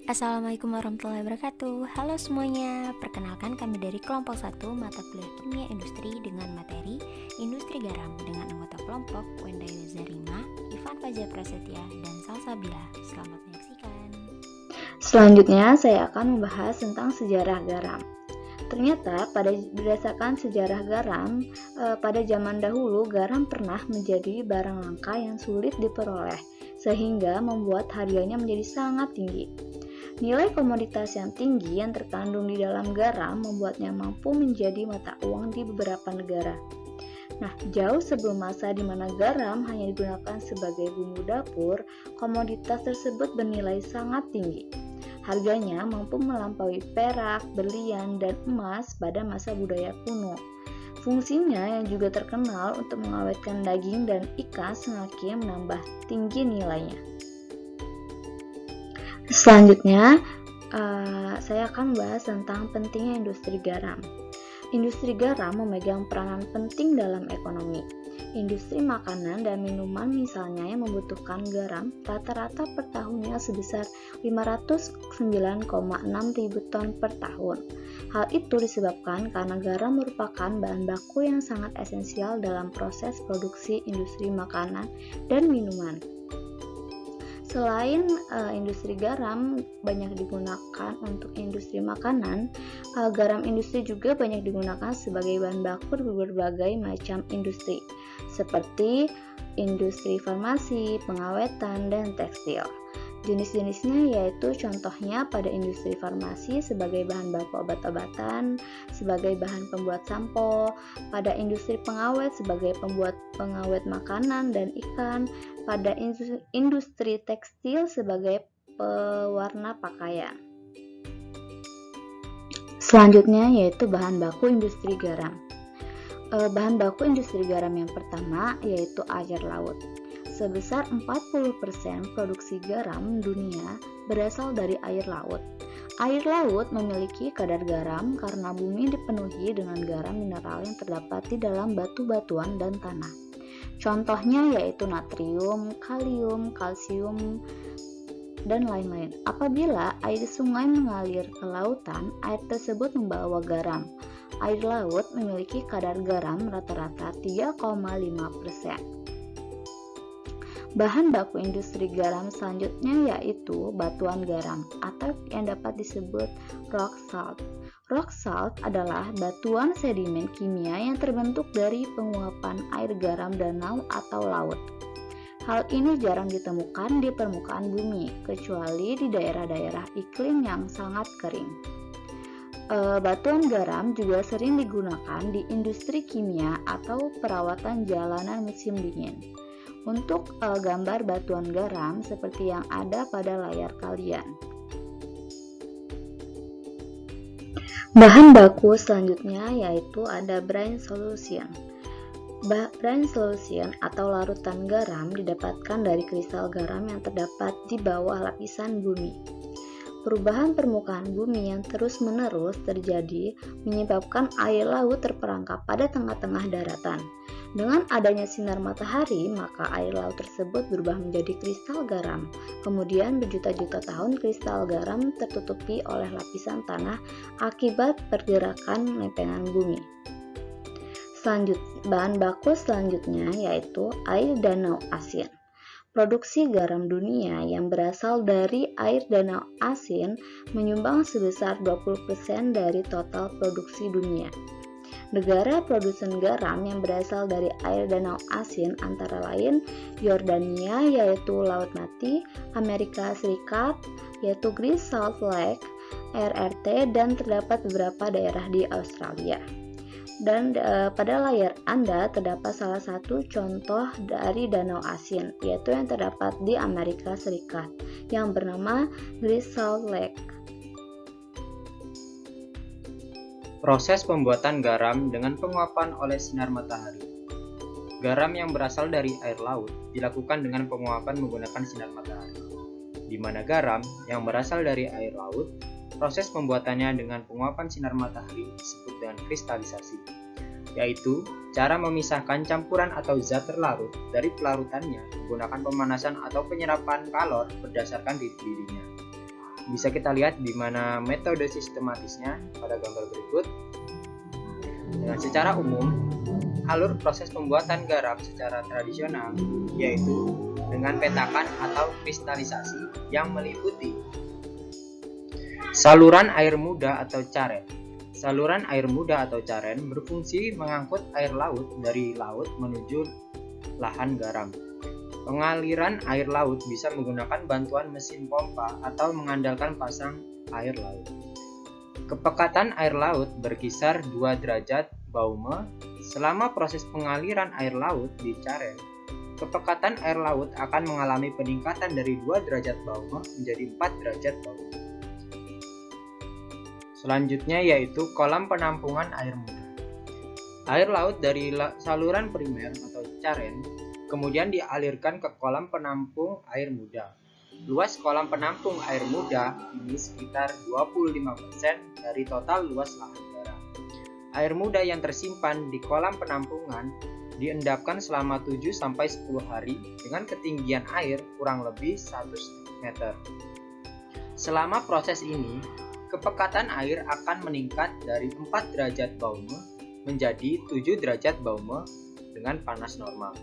Assalamualaikum warahmatullahi wabarakatuh. Halo semuanya, perkenalkan kami dari kelompok 1 mata kuliah Kimia Industri dengan materi Industri Garam dengan anggota kelompok Wenda Zarima, Ivan Fajar Prasetya, dan Salsabila. Selamat menyaksikan. Selanjutnya, saya akan membahas tentang sejarah garam. Ternyata berdasarkan sejarah garam, pada zaman dahulu garam pernah menjadi barang langka yang sulit diperoleh, sehingga membuat harganya menjadi sangat tinggi. Nilai komoditas yang tinggi yang terkandung di dalam garam membuatnya mampu menjadi mata uang di beberapa negara. Nah, jauh sebelum masa di mana garam hanya digunakan sebagai bumbu dapur, komoditas tersebut bernilai sangat tinggi. Harganya mampu melampaui perak, berlian, dan emas pada masa budaya kuno. Fungsinya yang juga terkenal untuk mengawetkan daging dan ikan semakin menambah tinggi nilainya. Selanjutnya, saya akan membahas tentang pentingnya industri garam. Industri garam memegang peranan penting dalam ekonomi. Industri makanan dan minuman misalnya yang membutuhkan garam rata-rata per tahunnya sebesar 509,6 ribu ton per tahun. Hal itu disebabkan karena garam merupakan bahan baku yang sangat esensial dalam proses produksi industri makanan dan minuman. Selain industri garam banyak digunakan untuk industri makanan, garam industri juga banyak digunakan sebagai bahan baku di berbagai macam industri, seperti industri farmasi, pengawetan, dan tekstil. Jenis-jenisnya yaitu contohnya pada industri farmasi sebagai bahan baku obat-obatan, sebagai bahan pembuat sampo, pada industri pengawet sebagai pembuat pengawet makanan dan ikan, pada industri tekstil sebagai pewarna pakaian. Selanjutnya yaitu bahan baku industri garam. Bahan baku industri garam yang pertama yaitu air laut. Sebesar 40% produksi garam dunia berasal dari air laut. Air laut memiliki kadar garam karena bumi dipenuhi dengan garam mineral yang terdapat di dalam batu-batuan dan tanah. Contohnya yaitu natrium, kalium, kalsium, dan lain-lain. Apabila air sungai mengalir ke lautan, air tersebut membawa garam. Air laut memiliki kadar garam rata-rata 3,5%. Bahan baku industri garam selanjutnya yaitu batuan garam atau yang dapat disebut rock salt. Rock salt adalah batuan sedimen kimia yang terbentuk dari penguapan air garam danau atau laut. Hal ini jarang ditemukan di permukaan bumi, kecuali di daerah-daerah iklim yang sangat kering. Batuan garam juga sering digunakan di industri kimia atau perawatan jalanan musim dingin. Untuk gambar batuan garam seperti yang ada pada layar kalian. Bahan baku selanjutnya yaitu ada brine solution. Brine solution atau larutan garam didapatkan dari kristal garam yang terdapat di bawah lapisan bumi. Perubahan permukaan bumi yang terus-menerus terjadi menyebabkan air laut terperangkap pada tengah-tengah daratan. Dengan adanya sinar matahari, maka air laut tersebut berubah menjadi kristal garam. Kemudian berjuta-juta tahun kristal garam tertutupi oleh lapisan tanah akibat pergerakan lempengan bumi. Bahan baku selanjutnya yaitu air danau asin. Produksi garam dunia yang berasal dari air danau asin menyumbang sebesar 20% dari total produksi dunia. Negara produsen garam yang berasal dari air danau asin antara lain Yordania yaitu Laut Mati, Amerika Serikat yaitu Great Salt Lake, RRT, dan terdapat beberapa daerah di Australia. Dan pada layar Anda terdapat salah satu contoh dari danau asin yaitu yang terdapat di Amerika Serikat yang bernama Great Salt Lake. Proses pembuatan garam dengan penguapan oleh sinar matahari. Garam yang berasal dari air laut dilakukan dengan penguapan menggunakan sinar matahari, di mana garam yang berasal dari air laut, proses pembuatannya dengan penguapan sinar matahari disebut dengan kristalisasi, yaitu cara memisahkan campuran atau zat terlarut dari pelarutannya menggunakan pemanasan atau penyerapan kalor berdasarkan dirinya. Bisa kita lihat di mana metode sistematisnya pada gambar berikut. Dengan secara umum, alur proses pembuatan garam secara tradisional yaitu dengan petakan atau kristalisasi yang meliputi saluran air muda atau caren. Saluran air muda atau caren berfungsi mengangkut air laut dari laut menuju lahan garam. Pengaliran air laut bisa menggunakan bantuan mesin pompa atau mengandalkan pasang air laut. Kepekatan air laut berkisar 2 derajat Baume. Selama proses pengaliran air laut di caren, kepekatan air laut akan mengalami peningkatan dari 2 derajat Baume menjadi 4 derajat Baume. Selanjutnya yaitu kolam penampungan air muda. Air laut dari saluran primer atau caren kemudian dialirkan ke kolam penampung air muda. Luas kolam penampung air muda ini sekitar 25% dari total luas lahan garam. Air muda yang tersimpan di kolam penampungan diendapkan selama 7-10 hari dengan ketinggian air kurang lebih 1 meter. Selama proses ini, kepekatan air akan meningkat dari 4 derajat Baume menjadi 7 derajat Baume dengan panas normal.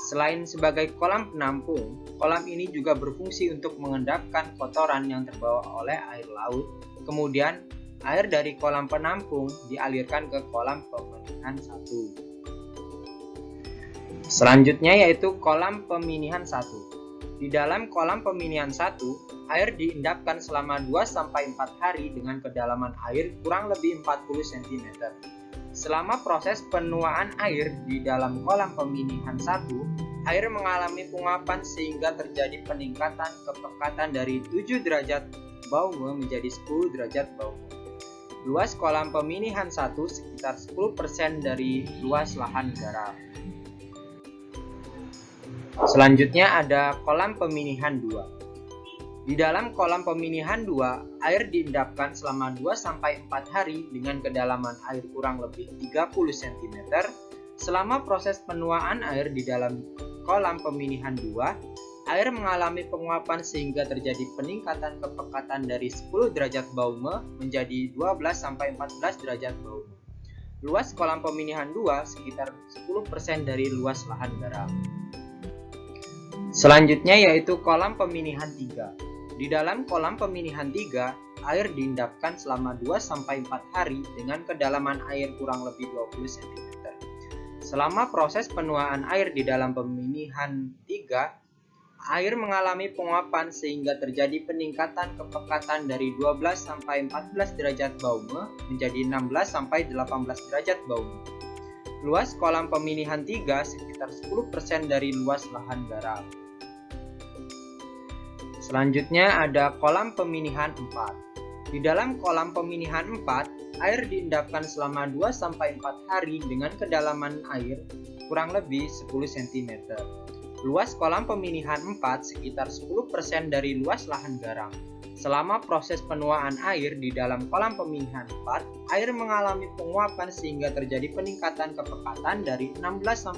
Selain sebagai kolam penampung, kolam ini juga berfungsi untuk mengendapkan kotoran yang terbawa oleh air laut. Kemudian, air dari kolam penampung dialirkan ke kolam peminihan 1. Selanjutnya yaitu kolam peminihan 1. Di dalam kolam peminihan 1, air diendapkan selama 2-4 hari dengan kedalaman air kurang lebih 40 cm. Selama proses penuaan air di dalam kolam peminihan 1, air mengalami penguapan sehingga terjadi peningkatan kepekatan dari 7 derajat Baume menjadi 10 derajat Baume. Luas kolam peminihan 1 sekitar 10% dari luas lahan garam. Selanjutnya ada kolam peminihan 2. Di dalam kolam peminihan 2, air diendapkan selama 2-4 hari dengan kedalaman air kurang lebih 30 cm. Selama proses penuaan air di dalam kolam peminihan 2, air mengalami penguapan sehingga terjadi peningkatan kepekatan dari 10 derajat Baume menjadi 12-14 derajat Baume. Luas kolam peminihan 2 sekitar 10% dari luas lahan garam. Selanjutnya yaitu kolam peminihan 3. Di dalam kolam peminihan 3, air diendapkan selama 2-4 hari dengan kedalaman air kurang lebih 20 cm. Selama proses penuaan air di dalam peminihan 3, air mengalami penguapan sehingga terjadi peningkatan kepekatan dari 12-14 derajat Baume menjadi 16-18 derajat Baume. Luas kolam peminihan 3 sekitar 10% dari luas lahan garam. Selanjutnya ada kolam peminihan 4. Di dalam kolam peminihan 4, air diendapkan selama 2-4 hari dengan kedalaman air kurang lebih 10 cm. Luas kolam peminihan 4 sekitar 10% dari luas lahan garam. Selama proses penuaan air di dalam kolam peminihan 4, air mengalami penguapan sehingga terjadi peningkatan kepekatan dari 16-18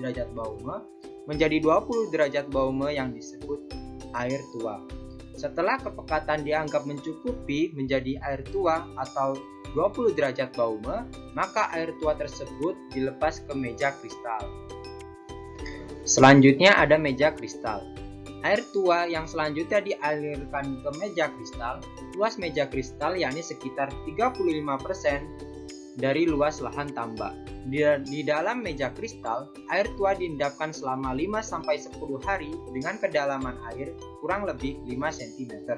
derajat Baume menjadi 20 derajat Baume yang disebut air tua. Setelah kepekatan dianggap mencukupi menjadi air tua atau 20 derajat Baume, maka air tua tersebut dilepas ke meja kristal. Selanjutnya ada meja kristal. Air tua yang selanjutnya dialirkan ke meja kristal. Luas meja kristal yakni sekitar 35% dari luas lahan tambak. Di dalam meja kristal, air tua diendapkan selama 5-10 hari dengan kedalaman air kurang lebih 5 cm.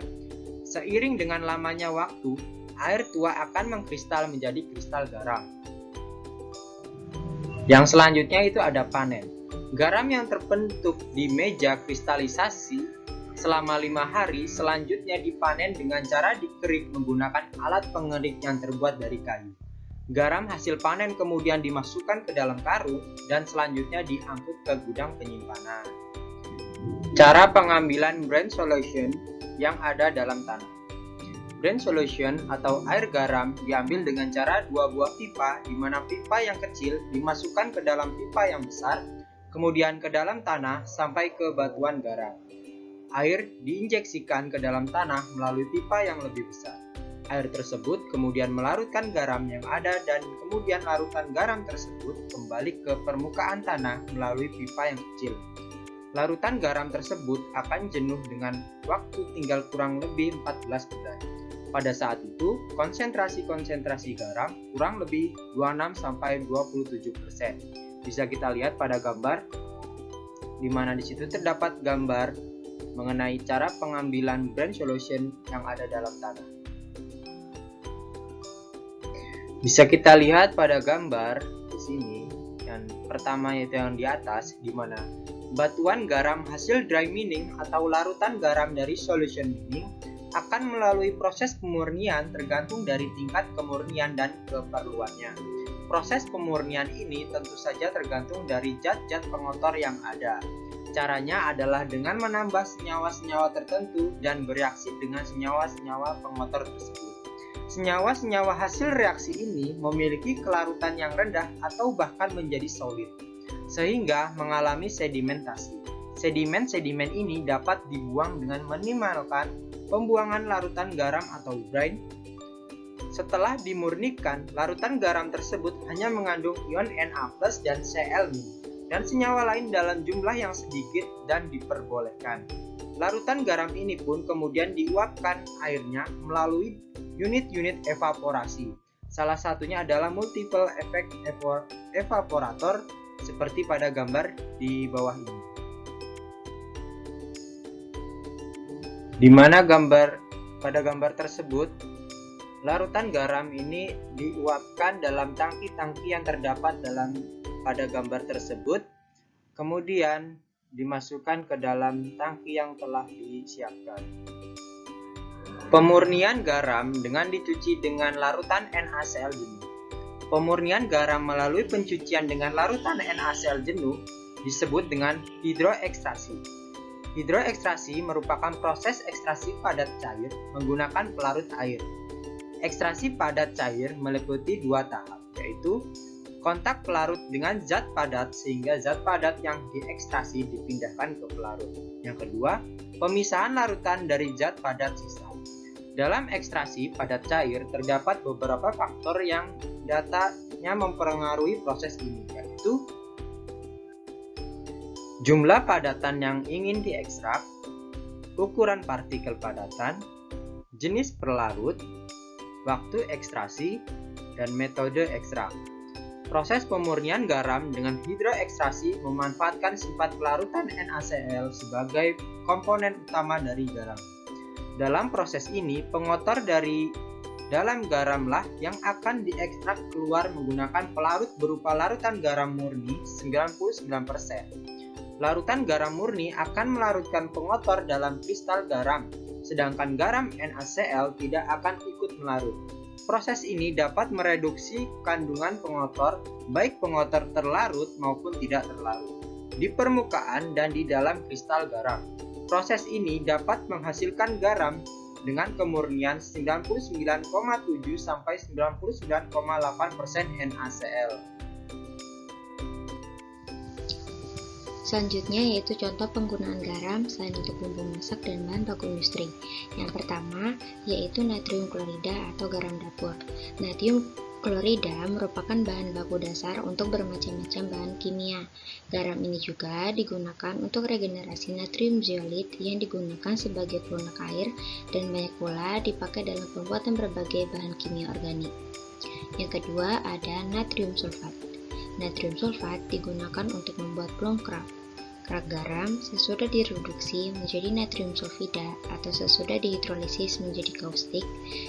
Seiring dengan lamanya waktu, air tua akan mengkristal menjadi kristal garam. Yang selanjutnya itu ada panen. Garam yang terbentuk di meja kristalisasi selama 5 hari selanjutnya dipanen dengan cara dikerik menggunakan alat pengerik yang terbuat dari kayu. Garam hasil panen kemudian dimasukkan ke dalam karung dan selanjutnya diangkut ke gudang penyimpanan. Cara pengambilan brine solution yang ada dalam tanah. Brine solution atau air garam diambil dengan cara 2 buah pipa, di mana pipa yang kecil dimasukkan ke dalam pipa yang besar, kemudian ke dalam tanah sampai ke batuan garam. air diinjeksikan ke dalam tanah melalui pipa yang lebih besar. Air tersebut kemudian melarutkan garam yang ada dan kemudian larutan garam tersebut kembali ke permukaan tanah melalui pipa yang kecil. Larutan garam tersebut akan jenuh dengan waktu tinggal kurang lebih 14 bulan. Pada saat itu, konsentrasi garam kurang lebih 26-27%. Bisa kita lihat pada gambar, di mana di situ terdapat gambar mengenai cara pengambilan brine solution yang ada dalam tanah. Bisa kita lihat pada gambar di sini, yang pertama yaitu yang di atas, di mana batuan garam hasil dry mining atau larutan garam dari solution mining akan melalui proses pemurnian tergantung dari tingkat kemurnian dan keperluannya. Proses pemurnian ini tentu saja tergantung dari zat-zat pengotor yang ada. Caranya adalah dengan menambah senyawa-senyawa tertentu dan bereaksi dengan senyawa-senyawa pengotor tersebut. Senyawa-senyawa hasil reaksi ini memiliki kelarutan yang rendah atau bahkan menjadi solid, sehingga mengalami sedimentasi. Sedimen-sedimen ini dapat dibuang dengan minimalkan pembuangan larutan garam atau brine. Setelah dimurnikan, larutan garam tersebut hanya mengandung ion Na+ dan Cl- dan senyawa lain dalam jumlah yang sedikit dan diperbolehkan. Larutan garam ini pun kemudian diuapkan airnya melalui unit-unit evaporasi. Salah satunya adalah multiple effect evaporator seperti pada gambar di bawah ini. Di mana pada gambar tersebut, larutan garam ini diuapkan dalam tangki-tangki yang terdapat pada gambar tersebut, kemudian dimasukkan ke dalam tangki yang telah disiapkan. Pemurnian garam dengan dicuci dengan larutan NaCl jenuh. Pemurnian garam melalui pencucian dengan larutan NaCl jenuh disebut dengan hidroekstrasi. Hidroekstrasi merupakan proses ekstraksi padat cair menggunakan pelarut air. Ekstraksi padat cair meliputi dua tahap, yaitu kontak pelarut dengan zat padat sehingga zat padat yang diekstrasi dipindahkan ke pelarut. Yang kedua, pemisahan larutan dari zat padat sisa. Dalam ekstraksi padat cair terdapat beberapa faktor yang datanya mempengaruhi proses ini, yaitu jumlah padatan yang ingin diekstrak, ukuran partikel padatan, jenis pelarut, waktu ekstraksi, dan metode ekstrak. Proses pemurnian garam dengan hidroekstrasi memanfaatkan sifat pelarutan NaCl sebagai komponen utama dari garam. Dalam proses ini, pengotor dari dalam garamlah yang akan diekstrak keluar menggunakan pelarut berupa larutan garam murni 99%. Larutan garam murni akan melarutkan pengotor dalam kristal garam, sedangkan garam NaCl tidak akan ikut melarut. Proses ini dapat mereduksi kandungan pengotor, baik pengotor terlarut maupun tidak terlarut, di permukaan dan di dalam kristal garam. Proses ini dapat menghasilkan garam dengan kemurnian 99,7 sampai 99,8% NaCl. Selanjutnya yaitu contoh penggunaan garam selain untuk bumbu masak dan bahan baku industri. Yang pertama yaitu natrium klorida atau garam dapur. Natrium klorida merupakan bahan baku dasar untuk bermacam-macam bahan kimia. Garam ini juga digunakan untuk regenerasi natrium zeolit yang digunakan sebagai pelunak air dan banyak pula dipakai dalam pembuatan berbagai bahan kimia organik. Yang kedua ada natrium sulfat. Natrium sulfat digunakan untuk membuat plong kerak. Kerak garam sesudah direduksi menjadi natrium sulfida atau sesudah dihidrolisis menjadi kaustik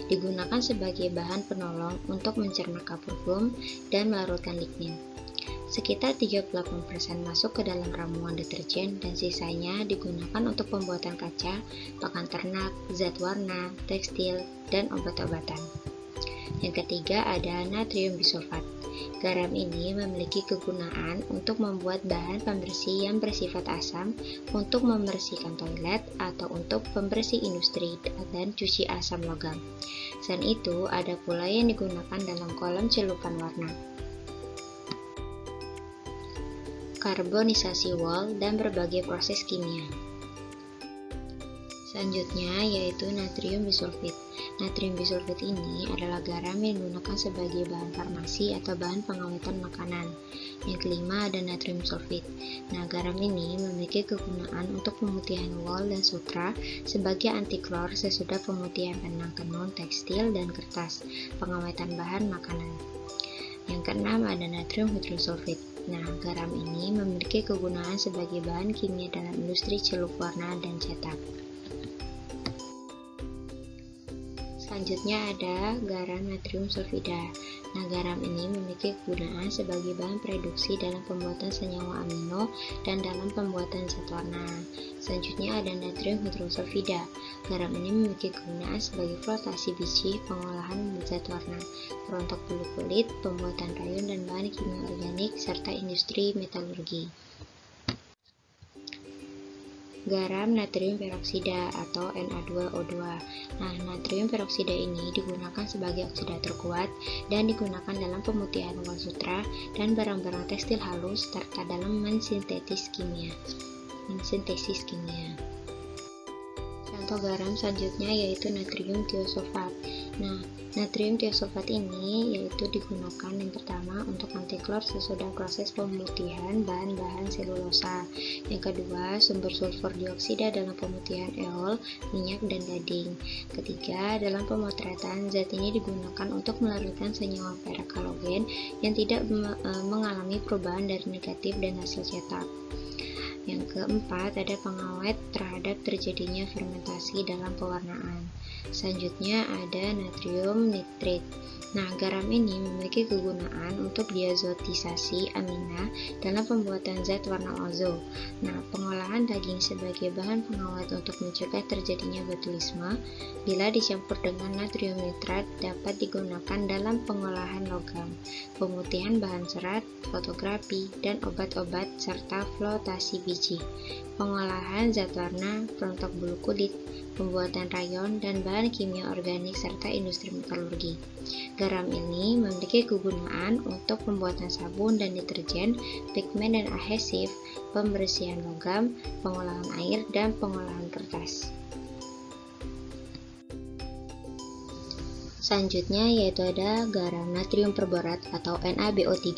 digunakan sebagai bahan penolong untuk mencerna kapur plum dan melarutkan lignin. Sekitar 38% masuk ke dalam ramuan deterjen dan sisanya digunakan untuk pembuatan kaca, pakan ternak, zat warna, tekstil, dan obat-obatan. Yang ketiga ada natrium bisulfat. Garam ini memiliki kegunaan untuk membuat bahan pembersih yang bersifat asam untuk membersihkan toilet atau untuk pembersih industri dan cuci asam logam. Selain itu, ada pula yang digunakan dalam kolom celupan warna. Karbonisasi wol dan berbagai proses kimia. Selanjutnya yaitu natrium bisulfit. Natrium bisulfit ini adalah garam yang digunakan sebagai bahan farmasi atau bahan pengawetan makanan. Yang kelima ada natrium sulfit. Nah, garam ini memiliki kegunaan untuk pemutihan wol dan sutra sebagai anti klor sesudah pemutihan benang tenun, tekstil, dan kertas, pengawetan bahan makanan. Yang keenam ada natrium hidrosulfit. Nah, garam ini memiliki kegunaan sebagai bahan kimia dalam industri celup warna dan cetak. Selanjutnya ada garam natrium sulfida. Nah, garam ini memiliki kegunaan sebagai bahan produksi dalam pembuatan senyawa amino dan dalam pembuatan zat warna. Selanjutnya ada natrium hidrosulfida. Garam ini memiliki kegunaan sebagai flotasi biji, pengolahan zat warna, perontok bulu kulit, pembuatan rayon dan bahan kimia organik, serta industri metalurgi. Garam natrium peroksida atau Na2O2. Nah, natrium peroksida ini digunakan sebagai oksidator kuat dan digunakan dalam pemutihan wol sutra dan barang-barang tekstil halus serta dalam mensintesis kimia. Contoh garam selanjutnya yaitu natrium tiosulfat. Nah, natrium tiosulfat ini yaitu digunakan yang pertama untuk anti klor sesudah proses pemutihan bahan-bahan selulosa. Yang kedua, sumber sulfur dioksida dalam pemutihan eol, minyak, dan gading. Ketiga, dalam pemotretan, zat ini digunakan untuk melarutkan senyawa perak halogen yang tidak mengalami perubahan dari negatif dan hasil cetak. Yang keempat, ada pengawet terhadap terjadinya fermentasi dalam pewarnaan. Selanjutnya ada natrium nitrit. Nah, garam ini memiliki kegunaan untuk diazotisasi amina dalam pembuatan zat warna ozo. Nah, pengolahan daging sebagai bahan pengawet untuk mencegah terjadinya botulisme bila dicampur dengan natrium nitrat dapat digunakan dalam pengolahan logam, pemutihan bahan serat, fotografi, dan obat-obat serta flotasi biji, pengolahan zat warna, perontok bulu kulit, pembuatan rayon, dan bahan kimia organik serta industri metalurgi. Garam ini memiliki kegunaan untuk pembuatan sabun dan deterjen, pigmen dan adhesif, pembersihan logam, pengolahan air, dan pengolahan kertas. Selanjutnya yaitu ada garam natrium perborat atau NaBO3.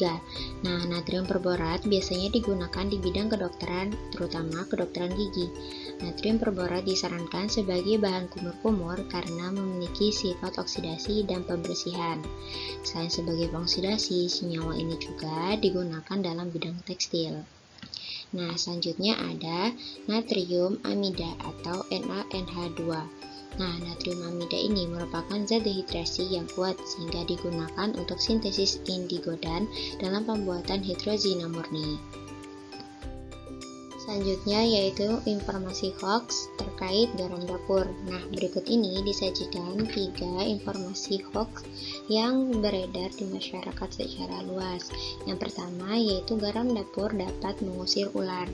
Nah, natrium perborat biasanya digunakan di bidang kedokteran, terutama kedokteran gigi. Natrium perborat disarankan sebagai bahan kumur-kumur karena memiliki sifat oksidasi dan pembersihan. Selain sebagai pengoksidasi, senyawa ini juga digunakan dalam bidang tekstil. Nah, selanjutnya ada natrium amida atau NaNH2. Nah, natrium amida ini merupakan zat dehidrasi yang kuat sehingga digunakan untuk sintesis indigo dan dalam pembuatan hidrozina murni. Selanjutnya yaitu informasi hoax terkait garam dapur. Nah, berikut ini disajikan 3 informasi hoax yang beredar di masyarakat secara luas. Yang pertama yaitu garam dapur dapat mengusir ular.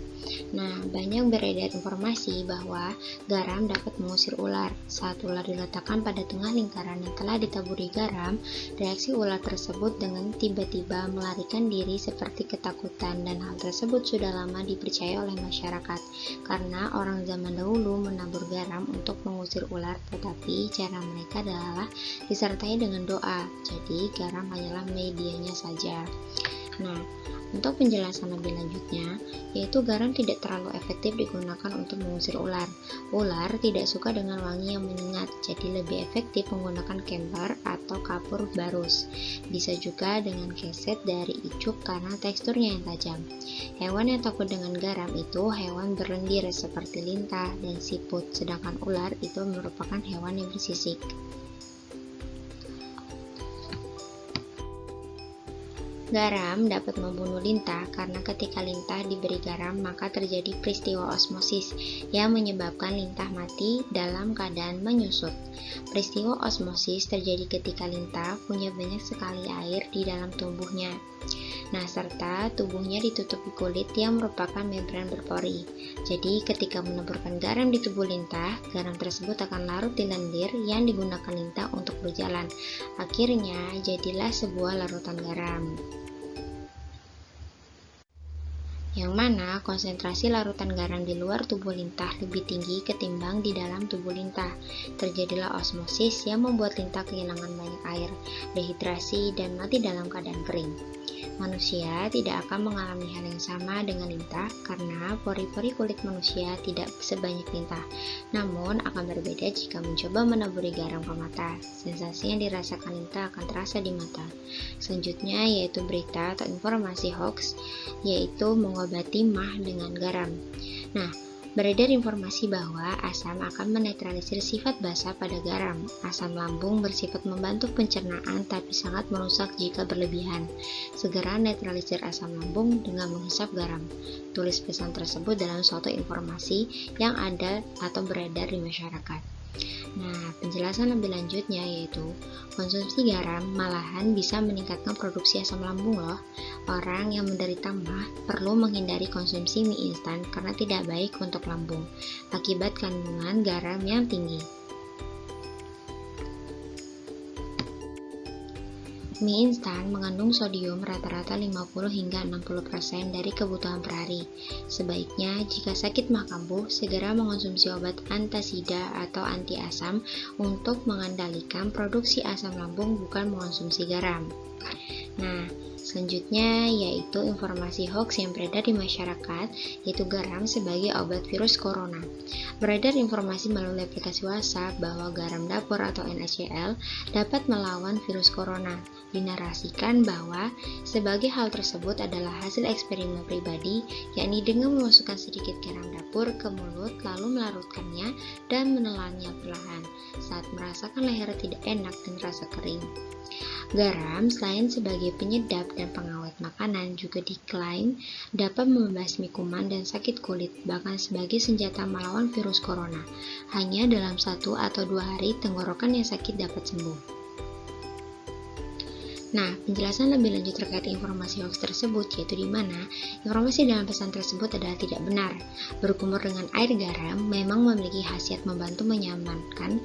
Nah, banyak beredar informasi bahwa garam dapat mengusir ular. Saat ular diletakkan pada tengah lingkaran yang telah ditaburi garam, reaksi ular tersebut dengan tiba-tiba melarikan diri seperti ketakutan, dan hal tersebut sudah lama dipercaya oleh masyarakat karena orang zaman dahulu menabur garam untuk mengusir ular, tetapi cara mereka adalah disertai dengan doa. Jadi garam hanyalah medianya saja. Nah, untuk penjelasan lebih lanjutnya, yaitu garam tidak terlalu efektif digunakan untuk mengusir ular. Ular tidak suka dengan wangi yang menyengat, jadi lebih efektif menggunakan camphor atau kapur barus. Bisa juga dengan keset dari icuk karena teksturnya yang tajam. Hewan yang takut dengan garam itu hewan berlendir seperti lintah dan siput, sedangkan ular itu merupakan hewan yang bersisik. Garam dapat membunuh lintah karena ketika lintah diberi garam maka terjadi peristiwa osmosis yang menyebabkan lintah mati dalam keadaan menyusut. Peristiwa osmosis terjadi ketika lintah punya banyak sekali air di dalam tubuhnya. Nah, serta tubuhnya ditutupi kulit yang merupakan membran berpori. Jadi, ketika meneburkan garam di tubuh lintah, garam tersebut akan larut di lendir yang digunakan lintah untuk berjalan. Akhirnya, jadilah sebuah larutan garam. yang mana konsentrasi larutan garam di luar tubuh lintah lebih tinggi ketimbang di dalam tubuh lintah. Terjadilah osmosis yang membuat lintah kehilangan banyak air, dehidrasi, dan mati dalam keadaan kering. Manusia tidak akan mengalami hal yang sama dengan lintah karena pori-pori kulit manusia tidak sebanyak lintah. Namun akan berbeda jika mencoba menaburi garam ke mata. Sensasi yang dirasakan lintah akan terasa di mata. Selanjutnya yaitu berita atau informasi hoax, yaitu mengobati mah dengan garam. Nah, beredar informasi bahwa asam akan menetralisir sifat basa pada garam. Asam lambung bersifat membantu pencernaan tapi sangat merusak jika berlebihan. Segera netralisir asam lambung dengan menghisap garam. Tulis pesan tersebut dalam suatu informasi yang ada atau beredar di masyarakat. Nah, penjelasan lebih lanjutnya yaitu konsumsi garam malahan bisa meningkatkan produksi asam lambung loh. Orang yang menderita mah perlu menghindari konsumsi mie instan karena tidak baik untuk lambung akibat kandungan garam yang tinggi. Mie instan mengandung sodium rata-rata 50 hingga 60% dari kebutuhan per hari. Sebaiknya jika sakit mah kambuh, segera mengonsumsi obat antasida atau anti asam untuk mengendalikan produksi asam lambung, bukan mengonsumsi garam. Nah, selanjutnya yaitu informasi hoax yang beredar di masyarakat, yaitu garam sebagai obat virus corona. Beredar informasi melalui aplikasi WhatsApp bahwa garam dapur atau NaCl dapat melawan virus corona. Dinarasikan bahwa sebagai hal tersebut adalah hasil eksperimen pribadi, yakni dengan memasukkan sedikit garam dapur ke mulut lalu melarutkannya dan menelannya perlahan saat merasakan leher tidak enak dan rasa kering. Garam selain sebagai penyedap dan pengawet makanan juga diklaim dapat membasmi kuman dan sakit kulit, bahkan sebagai senjata melawan virus corona. Hanya dalam 1 atau 2 hari tenggorokan yang sakit dapat sembuh. Nah, penjelasan lebih lanjut terkait informasi hoax tersebut yaitu di mana informasi dalam pesan tersebut adalah tidak benar. Berkumur dengan air garam memang memiliki khasiat membantu menyamankan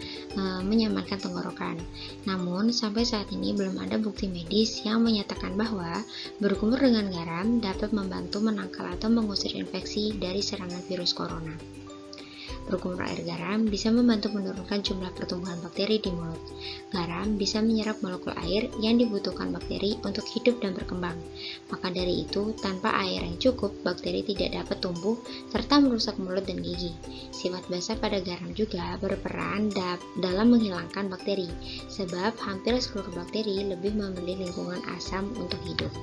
tenggorokan. Namun, sampai saat ini belum ada bukti medis yang menyatakan bahwa berkumur dengan garam dapat membantu menangkal atau mengusir infeksi dari serangan virus corona. Berkumur air garam bisa membantu menurunkan jumlah pertumbuhan bakteri di mulut. Garam bisa menyerap molekul air yang dibutuhkan bakteri untuk hidup dan berkembang. Maka dari itu, tanpa air yang cukup, bakteri tidak dapat tumbuh serta merusak mulut dan gigi. Sifat basa pada garam juga berperan dalam menghilangkan bakteri, sebab hampir seluruh bakteri lebih memilih lingkungan asam untuk hidup.